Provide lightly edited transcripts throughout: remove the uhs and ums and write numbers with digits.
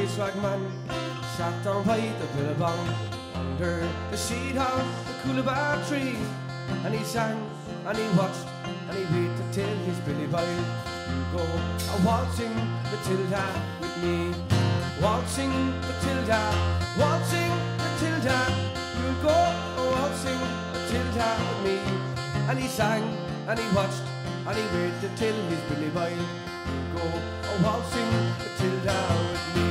Johnny Swagman sat down by the billabong under the sheet of the coolabah tree, and he sang and he watched and he waited till his Billy Boy go a waltzing Matilda with me. Waltzing Matilda, waltzing Matilda, you'll go a waltzing Matilda with me. And he sang and he watched and he waited till his Billy Boy go a waltzing Matilda with me.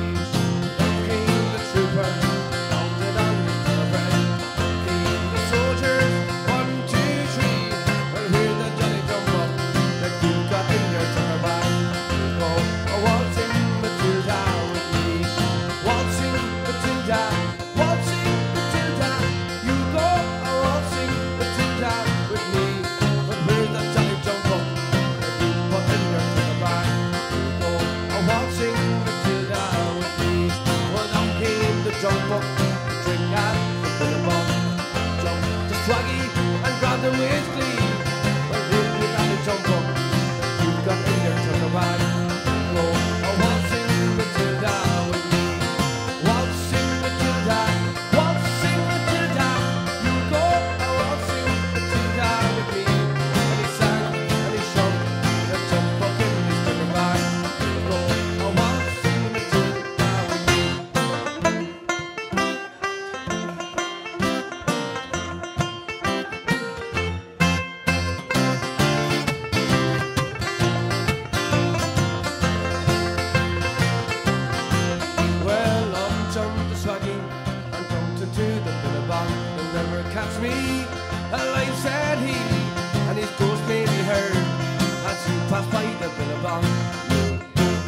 Then came the trooper, pounded on the bread. Came the soldiers, 1, 2, 3. Well, hear the Johnny jump up, the Duke got in there, took her back. Go a waltzing Matilda with me. Waltzing Matilda, waltzing Matilda, you go a waltzing Matilda with me. But hear the Johnny jump up, the Duke got in there, took her back. Go a waltzing Matilda with me. Well, down came the jump up, the drink at the billabong. Jumped to Swaggy and grabbed him with glee. Well, hear the Johnny jump up, the Duke got in there, took her back. Go a waltzing Matilda with me. Waltzing Matilda, waltzing Matilda, you go a waltzing Matilda with me. And he sang and he shone, and jumped up in his dinner bag. Go a waltzing Matilda with me. Well, up jumped the Swaggy and jumped into the billabong. You'll never catch me alive, said he, and his ghost may be heard as he passed by the billabong.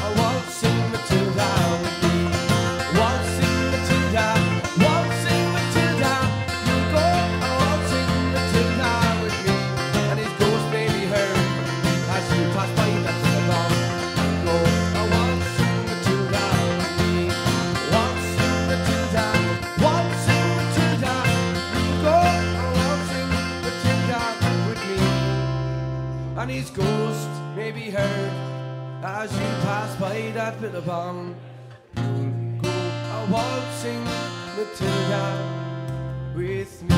A waltzing Matilda with me. Waltzing Matilda, waltzing Matilda, you go a waltzing Matilda with me. And his ghost may be heard as he passed by the billabong. Go a waltzing Matilda with me. Waltzing Matilda, waltzing Matilda, you go a waltzing Matilda with me. And his ghost may be heard as you pass by that billabong. You'll go a waltzing Matilda with me.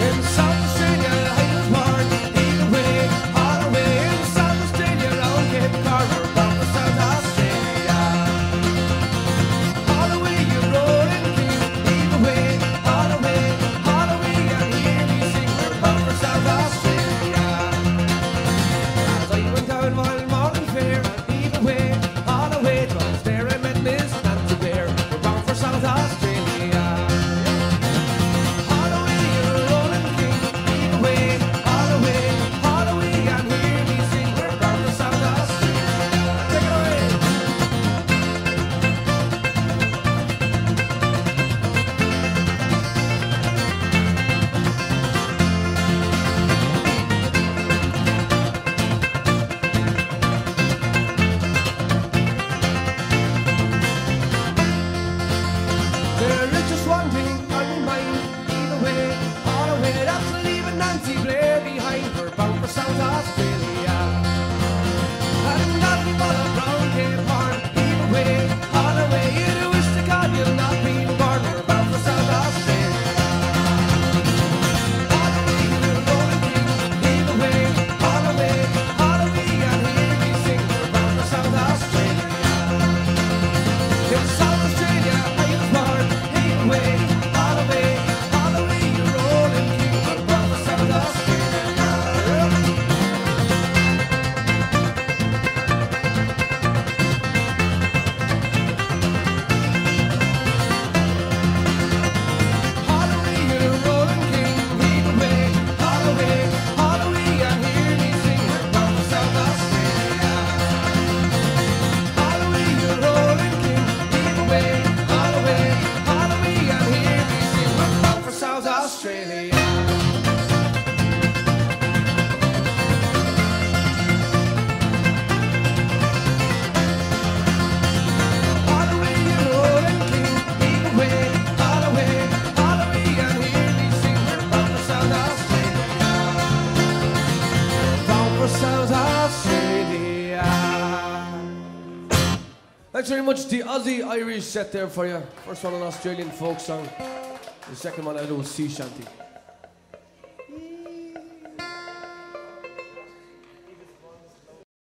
In South Australia, Highlands Park, either way, all the way. In South Australia, round Cape Cod, we're bound for South Australia. All the way, you're rolling king, either way, all the way, and hear me sing, we're bound for South Australia. As I went down Wild Morning Fair, either way, all the way, 'twas there I met Miss Nancy Bear, we're bound for South Australia. All the way, you're rolling king, either way, all the way, and hear me sing, we're bound for South Australia. Take it away. Thanks very much. The Aussie Irish set there for you. First one, an Australian folk song. The second one, I do a sea shanty.